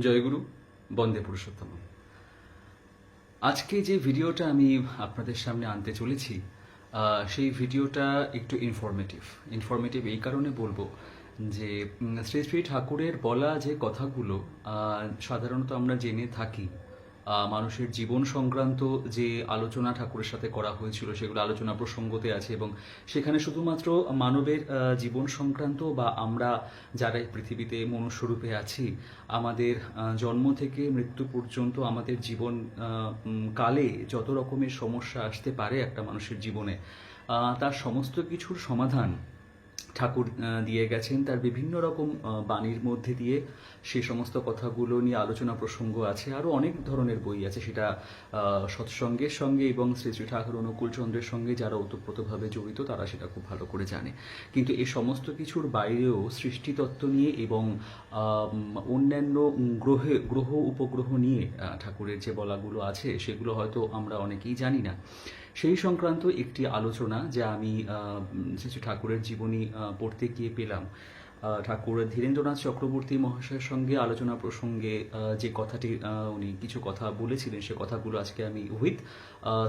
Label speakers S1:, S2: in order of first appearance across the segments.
S1: জয়গুরু, বন্দে পুরুষোত্তম। আজকে যে ভিডিওটা আমি আপনাদের সামনে আনতে চলেছি সেই ভিডিওটা একটু ইনফরমেটিভ এই কারণে বলবো যে শ্রী শ্রী ঠাকুরের বলা যে কথাগুলো সাধারণত আমরা জেনে থাকি, মানুষের জীবন সংক্রান্ত যে আলোচনা ঠাকুরের সাথে করা হয়েছিল সেগুলো আলোচনা প্রসঙ্গতে আছে, এবং সেখানে শুধুমাত্র মানবের জীবন সংক্রান্ত বা আমরা যারা এই পৃথিবীতে মনুষ্যরূপে আছি, আমাদের জন্ম থেকে মৃত্যু পর্যন্ত আমাদের জীবন কালে যত রকমের সমস্যা আসতে পারে একটা মানুষের জীবনে, তার সমস্ত কিছুর সমাধান ঠাকুর দিয়ে গেছেন তার বিভিন্ন রকম বাণীর মধ্যে দিয়ে। সেই সমস্ত কথাগুলো নিয়ে আলোচনা প্রসঙ্গ আছে, আরও অনেক ধরনের বই আছে, সেটা সৎসঙ্গের সঙ্গে এবং শ্রী শ্রী ঠাকুর অনুকূলচন্দ্রের সঙ্গে যারা ওতপ্রোতভাবে জড়িত তারা সেটা খুব ভালো করে জানে। কিন্তু এই সমস্ত কিছুর বাইরেও সৃষ্টিতত্ত্ব নিয়ে এবং অন্যান্য গ্রহ উপগ্রহ নিয়ে ঠাকুরের যে বলাগুলো আছে সেগুলো হয়তো আমরা অনেকেই জানি না। সেই সংক্রান্ত একটি আলোচনা যা আমি শ্রী ঠাকুরের জীবনী পড়তে গিয়ে পেলাম। ঠাকুর ধীরেন্দ্রনাথ চক্রবর্তী মহাশয়ের সঙ্গে আলোচনা প্রসঙ্গে যে কথাটি উনি কিছু কথা বলেছিলেন, সে কথাগুলো আজকে আমি উইথ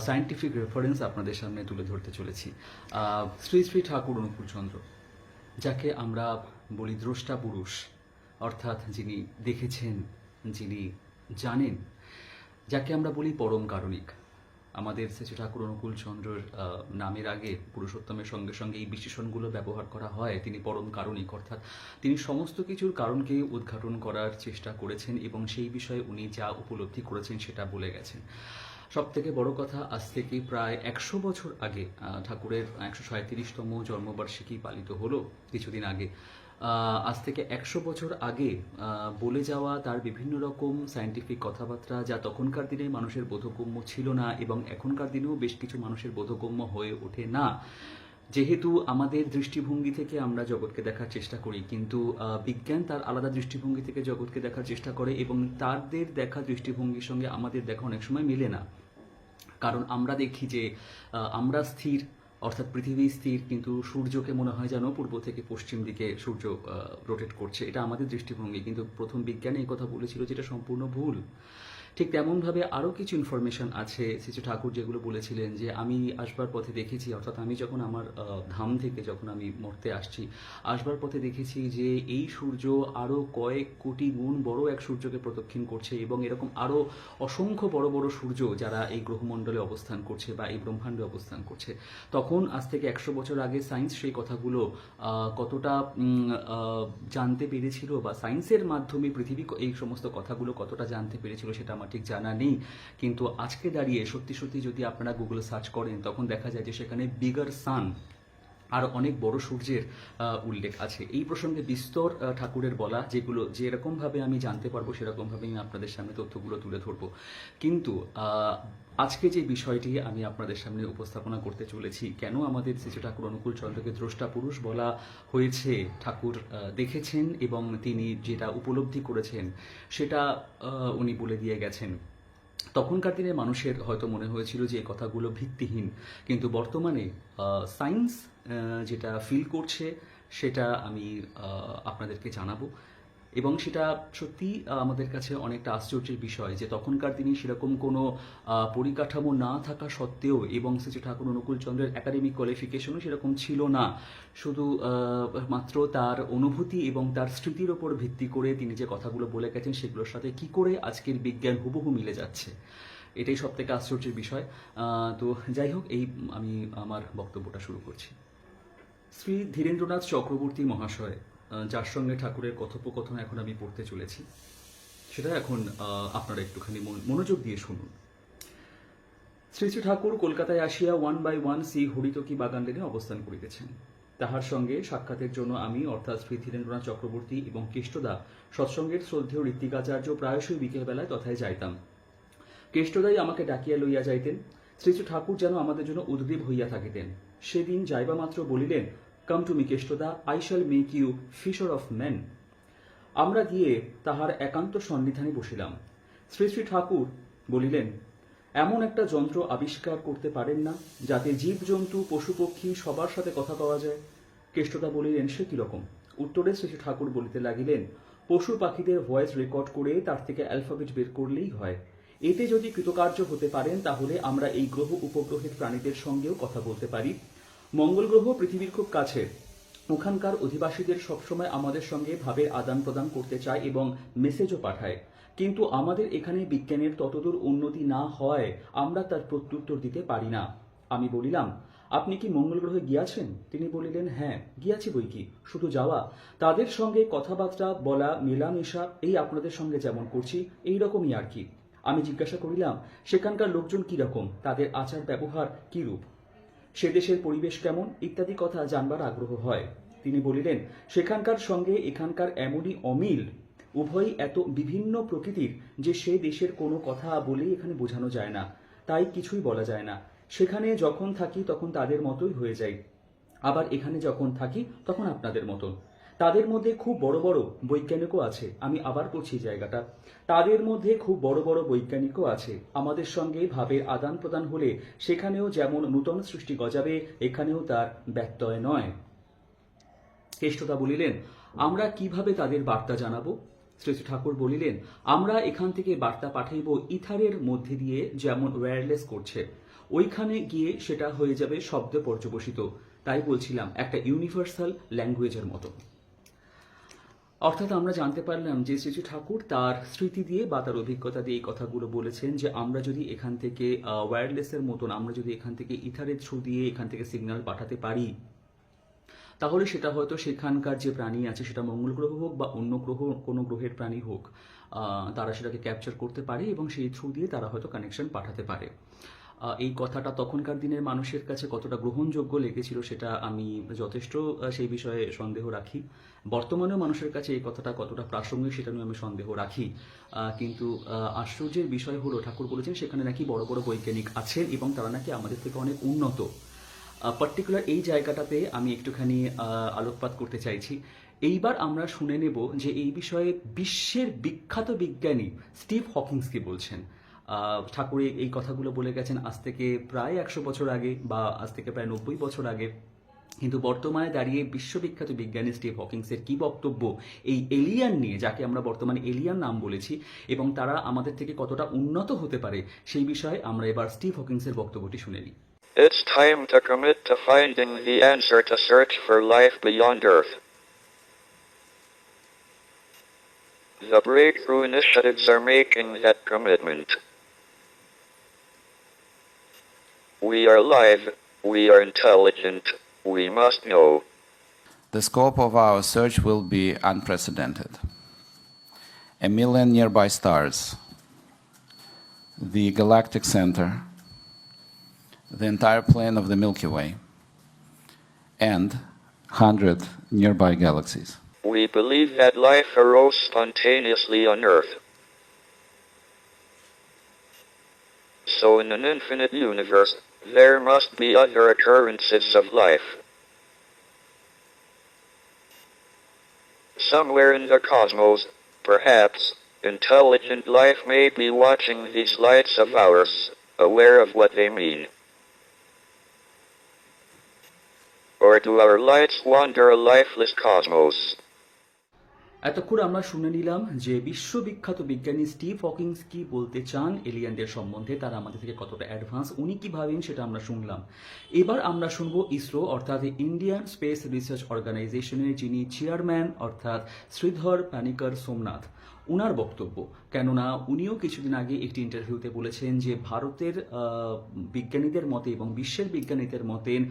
S1: সায়েন্টিফিক রেফারেন্স আপনাদের সামনে তুলে ধরতে চলেছি। শ্রী শ্রী ঠাকুর অনুকূলচন্দ্র, যাকে আমরা বলি দ্রষ্টা পুরুষ, অর্থাৎ যিনি দেখেছেন, যিনি জানেন, যাকে আমরা বলি পরম কারণিক। আমাদের শ্রী ঠাকুর অনুকূলচন্দ্রের নামের আগে পুরুষোত্তমের সঙ্গে সঙ্গে এই বিশেষণগুলো ব্যবহার করা হয়। তিনি পরম কারণিক, অর্থাৎ তিনি সমস্ত কিছুর কারণকে উদ্ঘাটন করার চেষ্টা করেছেন এবং সেই বিষয়ে উনি যা উপলব্ধি করেছেন সেটা বলে গেছেন। সব থেকে বড় কথা, আজ থেকে প্রায় 100 বছর আগে ঠাকুরের 137তম জন্মবার্ষিকী পালিত হলো কিছুদিন আগে। আজ থেকে 100 বছর আগে বলে যাওয়া তার বিভিন্ন রকম সায়েন্টিফিক কথাবার্তা, যা তখনকার দিনে মানুষের বোধগম্য ছিল না এবং এখনকার দিনেও বেশ কিছু মানুষের বোধগম্য হয়ে ওঠে না। যেহেতু আমাদের দৃষ্টিভঙ্গি থেকে আমরা জগৎকে দেখার চেষ্টা করি, কিন্তু বিজ্ঞান তার আলাদা দৃষ্টিভঙ্গি থেকে জগৎকে দেখার চেষ্টা করে এবং তাদের দেখা দৃষ্টিভঙ্গির সঙ্গে আমাদের দেখা অনেক সময় মেলে না। কারণ আমরা দেখি যে আমরা স্থির, অর্থাৎ পৃথিবী স্থির, কিন্তু সূর্যকে মনে হয় যেন পূর্ব থেকে পশ্চিম দিকে সূর্য রোটেট করছে। এটা আমাদের দৃষ্টিভঙ্গি, কিন্তু প্রথম বিজ্ঞানে এই কথা বলেছিল যেটা সম্পূর্ণ ভুল। ঠিক তেমনভাবে আরও কিছু ইনফরমেশন আছে শ্রী ঠাকুর যেগুলো বলেছিলেন যে আমি আসবার পথে দেখেছি, অর্থাৎ আমি যখন আমার ধাম থেকে যখন আমি মরতে আসছি, আসবার পথে দেখেছি যে এই সূর্য আরও কয়েক কোটি গুণ বড় এক সূর্যকে প্রদক্ষিণ করছে এবং এরকম আরও অসংখ্য বড় বড় সূর্য যারা এই গ্রহমণ্ডলে অবস্থান করছে বা এই ব্রহ্মাণ্ডে অবস্থান করছে। তখন আজ থেকে 100 বছর আগে সায়েন্স সেই কথাগুলো কতটা জানতে পেরেছিল বা সায়েন্সের মাধ্যমে পৃথিবী এই সমস্ত কথাগুলো কতটা জানতে পেরেছিল সেটা আমার ঠিক জানা নেই। কিন্তু আজকে দাঁড়িয়ে সত্যি সত্যি যদি আপনারা গুগলে সার্চ করেন তখন দেখা যায় যে সেখানে বিগার সান আর অনেক বড় সূর্যের উল্লেখ আছে। এই প্রসঙ্গে বিস্তর ঠাকুরের বলা, যেগুলো যেরকমভাবে আমি জানতে পারবো সেরকমভাবে আমি আপনাদের সামনে তথ্যগুলো তুলে ধরবো। কিন্তু আজকে যে বিষয়টি আমি আপনাদের সামনে উপস্থাপনা করতে চলেছি, কেন আমাদের শ্রী ঠাকুর অনুকূলচন্দ্রকে দ্রষ্টা পুরুষ বলা হয়েছে, ঠাকুর দেখেছেন এবং তিনি যেটা উপলব্ধি করেছেন সেটা উনি বলে দিয়ে গেছেন। তখনকার দিনে মানুষের হয়তো মনে হয়েছিল যে এই কথাগুলো ভিত্তিহীন, কিন্তু বর্তমানে সায়েন্স যেটা ফিল করছে সেটা আমি আপনাদেরকে জানাবো। এবং সেটা সত্যি আমাদের কাছে অনেকটা আশ্চর্যের বিষয় যে তখনকার দিনে সেরকম কোনো পরিকাঠামো না থাকা সত্ত্বেও এবং শ্রী ঠাকুর অনুকূলচন্দ্রের একাডেমিক কোয়ালিফিকেশনও সেরকম ছিল না, শুধু মাত্র তার অনুভূতি এবং তার স্মৃতির ওপর ভিত্তি করে তিনি যে কথাগুলো বলে গেছেন সেগুলোর সাথে কি করে আজকের বিজ্ঞান হুবহু মিলে যাচ্ছে, এটাই সব থেকে আশ্চর্যের বিষয়। তো যাই হোক, আমি আমার বক্তব্যটা শুরু করছি। শ্রী ধীরেন্দ্রনাথ চক্রবর্তী মহাশয়, যার সঙ্গে ঠাকুরের কথোপকথন এখন আমি পড়তে চলেছি, সেটা এখন আপনারা একটুখানি মনোযোগ দিয়ে শুনুন। শ্রী শ্রী ঠাকুর কলকাতায় আসিয়া 1 by 1 সি হরিতকি বাগান লেনে অবস্থান করিতেছেন। তাহার সঙ্গে সাক্ষাতের জন্য আমি, অর্থাৎ শ্রী ধীরেন্দ্রনাথ চক্রবর্তী এবং কেষ্টদা, সৎসঙ্গের শ্রদ্ধেয় ঋত্বিকাচার্য প্রায়শই বিকেলবেলায় তথায় যাইতাম। কেষ্টদাই আমাকে ডাকিয়া লইয়া যাইতেন। শ্রী শ্রী ঠাকুর যেন আমাদের জন্য উদ্গ্রীব হইয়া থাকিতেন। সেদিন যাইবা মাত্র বলিলেন, কাম টু মি কেষ্টদা, I shall make you fisher of men. আমরা গিয়ে তাহার একান্ত সন্নিধানে বসিলাম। শ্রী শ্রী ঠাকুর বলিলেন, এমন একটা যন্ত্র আবিষ্কার করতে পারেন না যাতে জীবজন্তু পশু পক্ষী সবার সাথে কথা পাওয়া যায়? কেষ্টদা বলিলেন, সে কিরকম? উত্তরে শ্রী শ্রী ঠাকুর বলিতে লাগিলেন, পশু পাখিদের ভয়েস রেকর্ড করে তার থেকে অ্যালফাবেট বের করলেই হয়। এতে যদি কৃতকার্য হতে পারেন তাহলে আমরা এই গ্রহ উপগ্রহের প্রাণীদের সঙ্গেও কথা বলতে পারি। মঙ্গল গ্রহ পৃথিবীর খুব কাছে, ওখানকার অধিবাসীদের সবসময় আমাদের সঙ্গে ভাবের আদান প্রদান করতে চায় এবং মেসেজও পাঠায়, কিন্তু আমাদের এখানে বিজ্ঞানের ততদূর উন্নতি না হওয়ায় আমরা তার প্রত্যুত্তর দিতে পারি না। আমি বলিলাম, আপনি কি মঙ্গল গ্রহে গিয়াছেন? তিনি বলিলেন, হ্যাঁ গিয়াছি বই কি, শুধু যাওয়া, তাদের সঙ্গে কথাবার্তা বলা, মেলামেশা, এই আপনাদের সঙ্গে যেমন করছি এই রকমই আর কি। আমি জিজ্ঞাসা করিলাম, সেখানকার লোকজন কি রকম, তাদের আচার ব্যবহার কিরূপ, সে দেশের পরিবেশ কেমন ইত্যাদি কথা জানবার আগ্রহ হয়। তিনি বলিলেন, সেখানকার সঙ্গে এখানকার এমনই অমিল, উভয়ই এত বিভিন্ন প্রকৃতির যে সে দেশের কোনো কথা বলেই এখানে বোঝানো যায় না, তাই কিছুই বলা যায় না। সেখানে যখন থাকি তখন তাদের মতোই হয়ে যাই, আবার এখানে যখন থাকি তখন আপনাদের মতন। তাদের মধ্যে খুব বড় বড় বৈজ্ঞানিকও আছে, আমি আবার পড়ছি জায়গাটা, তাদের মধ্যে খুব বড় বড় বৈজ্ঞানিকও আছে। আমাদের সঙ্গে ভাবের আদান প্রদান হলে সেখানেও যেমন নূতন সৃষ্টি গজাবে, এখানেও তার ব্যত্যয় নয়। কেষ্টদা বলিলেন, আমরা কিভাবে তাদের বার্তা জানাবো? শ্রী ঠাকুর বলিলেন, আমরা এখান থেকে বার্তা পাঠাইব ইথারের মধ্যে দিয়ে, যেমন ওয়্যারলেস করছে, ওইখানে গিয়ে সেটা হয়ে যাবে শব্দে পর্যবসিত। তাই বলছিলাম, একটা ইউনিভার্সাল ল্যাঙ্গুয়েজের মতো। অর্থাৎ আমরা জানতে পারলাম যে শ্রী ঠাকুর তার স্মৃতি দিয়ে বা তার অভিজ্ঞতা দিয়ে এই কথাগুলো বলেছেন যে আমরা যদি এখান থেকে ওয়্যারলেসের মতন, আমরা যদি এখান থেকে ইথারের থ্রু দিয়ে এখান থেকে সিগন্যাল পাঠাতে পারি, তাহলে সেটা হয়তো সেখানকার যে প্রাণী আছে, সেটা মঙ্গল গ্রহ হোক বা অন্য গ্রহ কোনো গ্রহের প্রাণী হোক, তারা সেটাকে ক্যাপচার করতে পারে এবং সেই থ্রু দিয়ে তারা হয়তো কানেকশন পাঠাতে পারে। এই কথাটা তখনকার দিনের মানুষের কাছে কতটা গ্রহণযোগ্য লেগেছিল সেটা আমি যথেষ্ট সেই বিষয়ে সন্দেহ রাখি। বর্তমানেও মানুষের কাছে এই কথাটা কতটা প্রাসঙ্গিক সেটা নিয়ে আমি সন্দেহ রাখি। কিন্তু আশ্চর্যের বিষয় হলো, ঠাকুর বলেছেন সেখানে নাকি বড় বড় বৈজ্ঞানিক আছেন এবং তারা নাকি আমাদের থেকে অনেক উন্নত। পার্টিকুলার এই জায়গাটাতে আমি একটুখানি আলোকপাত করতে চাইছি। এইবার আমরা শুনে নেব যে এই বিষয়ে বিশ্বের বিখ্যাত বিজ্ঞানী স্টিভ হকিংস কি বলছেন। ঠাকুর এই কথাগুলো বলে গেছেন আজ থেকে প্রায় 100 বছর আগে বা আজ থেকে প্রায় 90 বছর আগে, কিন্তু বর্তমানে দাঁড়িয়ে বিশ্ববিখ্যাত বিজ্ঞানী স্টিভ হকিংসের কি বক্তব্য এই এলিয়ান নিয়ে, যাকে আমরা বর্তমানে এলিয়ান নাম বলেছি, এবং তারা আমাদের থেকে কতটা উন্নত হতে পারে সেই বিষয়ে আমরা এবার স্টিভ হকিংসের বক্তব্যটি শুনে নিই।
S2: It's time to commit to finding the answer to search for life beyond Earth. The breakthrough initiatives are making that commitment. We are live, we are intelligent, we must know.
S3: The scope of our search will be unprecedented. 1 million nearby stars, the galactic center, the entire plane of the Milky Way, and 100 nearby galaxies.
S2: We believe that life arose spontaneously on Earth. So in an infinite universe, there must be other occurrences of life. Somewhere in the cosmos, perhaps, intelligent life may be watching these lights of ours, aware of what they mean. Or do our lights wander a lifeless cosmos?
S1: এতক্ষণ আমরা শুনে নিলাম যে বিশ্ববিখ্যাত বিজ্ঞানী Steve Hawkins কি বলতে চান এলিয়ানদের সম্বন্ধে, তারা আমাদের থেকে কতটা অ্যাডভান্স, উনি কি ভাবেন সেটা আমরা শুনলাম। এবার আমরা শুনবো ইসরো অর্থাৎ ইন্ডিয়ান স্পেস রিসার্চ অর্গানাইজেশনের যিনি চেয়ারম্যান অর্থাৎ শ্রীধর পানিকর সোমনাথ, উনার বক্তব্য। কেননা উনিও কিছুদিন আগে একটি ইন্টারভিউতে বলেছেন যে ভারতের বিজ্ঞানীদের মতে এবং বিশ্বের বিজ্ঞানীদের মতেন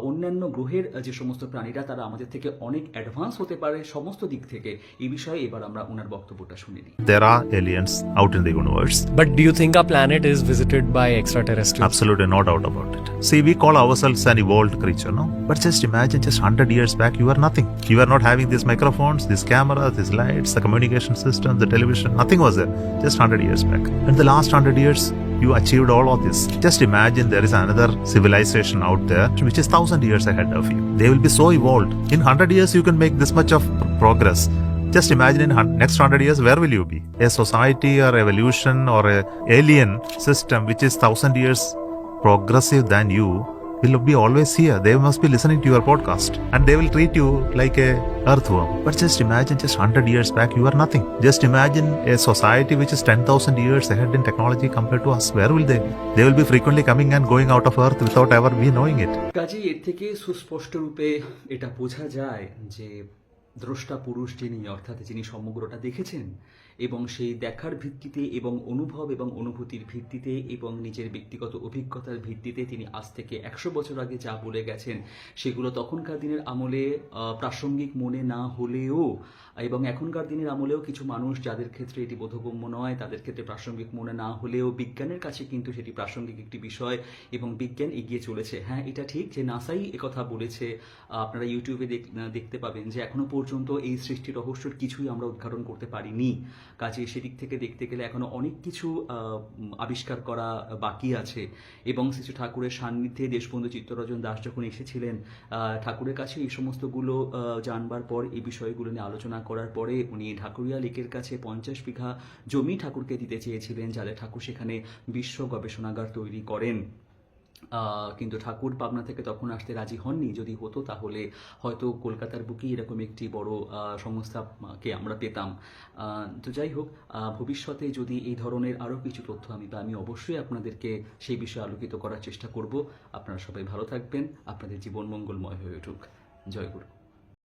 S1: অন্যান্য গ্রহের যে সমস্ত প্রাণীরা তারা আমাদের থেকে অনেক অ্যাডভান্স হতে পারে সমস্ত দিক থেকে। এই বিষয়ে এবার আমরা ওনার বক্তব্যটা শুনে নিই।
S4: There are aliens out in the universe.
S5: But do you think our planet is visited by extraterrestrials?
S4: Absolutely no doubt about it. See, we call ourselves an evolved creature, no? But just imagine, just 100 years back, you were nothing. You were not having these microphones, these cameras, these lights, the communication system, the television, nothing was there. Just 100 years back. In the last 100 years, you achieved all of this. Just imagine there is another civilization out there which is 1,000 years ahead of you. They will be so evolved. In 100 years, you can make this much of progress. Just imagine in next 100 years, where will you be? A society or evolution or a alien system which is 1,000 years progressive than you will be always here. They must be listening to your podcast and they will treat you like a earthworm. But just imagine, just 100 years back, you are nothing. Just imagine a society which is 10,000 years ahead in technology compared to us. Where will they be? They will be frequently coming and going out of earth without ever we knowing it.
S1: কাজেই এর থেকে সুস্পষ্ট রূপে এটা বোঝা যায় যে দ্রষ্টা পুরুষ যিনি, অর্থাৎ যিনি সমগ্রটা দেখেছেন এবং সেই দেখার ভিত্তিতে এবং অনুভব এবং অনুভূতির ভিত্তিতে এবং নিজের ব্যক্তিগত অভিজ্ঞতার ভিত্তিতে তিনি আজ থেকে 100 বছর আগে যা বলে গেছেন সেগুলো তখনকার দিনের আমলে প্রাসঙ্গিক মনে না হলেও এবং এখনকার দিনের আমলেও কিছু মানুষ যাদের ক্ষেত্রে এটি বোধগম্য নয়, তাদের ক্ষেত্রে প্রাসঙ্গিক মনে না হলেও বিজ্ঞানের কাছে কিন্তু সেটি প্রাসঙ্গিক একটি বিষয় এবং বিজ্ঞান এগিয়ে চলেছে। হ্যাঁ, এটা ঠিক যে নাসাই একথা বলেছে, আপনারা ইউটিউবে দেখতে পাবেন যে এখনো পর্যন্ত এই সৃষ্টি রহস্যের কিছুই আমরা উদ্ঘাটন করতে পারিনি। কাজে সেদিক থেকে দেখতে গেলে এখনো অনেক কিছু আবিষ্কার করা বাকি আছে এবং শ্রী ঠাকুরের সান্নিধ্যে দেশবন্ধু চিত্তরঞ্জন দাস যখন এসেছিলেন, ঠাকুরের কাছে এই সমস্তগুলো জানবার পর, এই বিষয়গুলো নিয়ে আলোচনা করার পরে উনি ঢাকুরিয়া লেকের কাছে 50 বিঘা জমি ঠাকুরকে দিতে চেয়েছিলেন, যাতে ঠাকুর সেখানে বিশ্ব গবেষণাগার তৈরি করেন। কিন্তু ঠাকুর পাবনা থেকে তখন আসতে রাজি হননি। যদি হতো তাহলে হয়তো কলকাতার বুকেই এরকম একটি বড় সংস্থাকে আমরা পেতাম। তো যাই হোক, ভবিষ্যতে যদি এই ধরনের আরও কিছু তথ্য আমি অবশ্যই আপনাদেরকে সেই বিষয়ে আলোকিত করার চেষ্টা করব। আপনারা সবাই ভালো থাকবেন, আপনাদের জীবন মঙ্গলময় হয়ে উঠুক। জয় গুরু।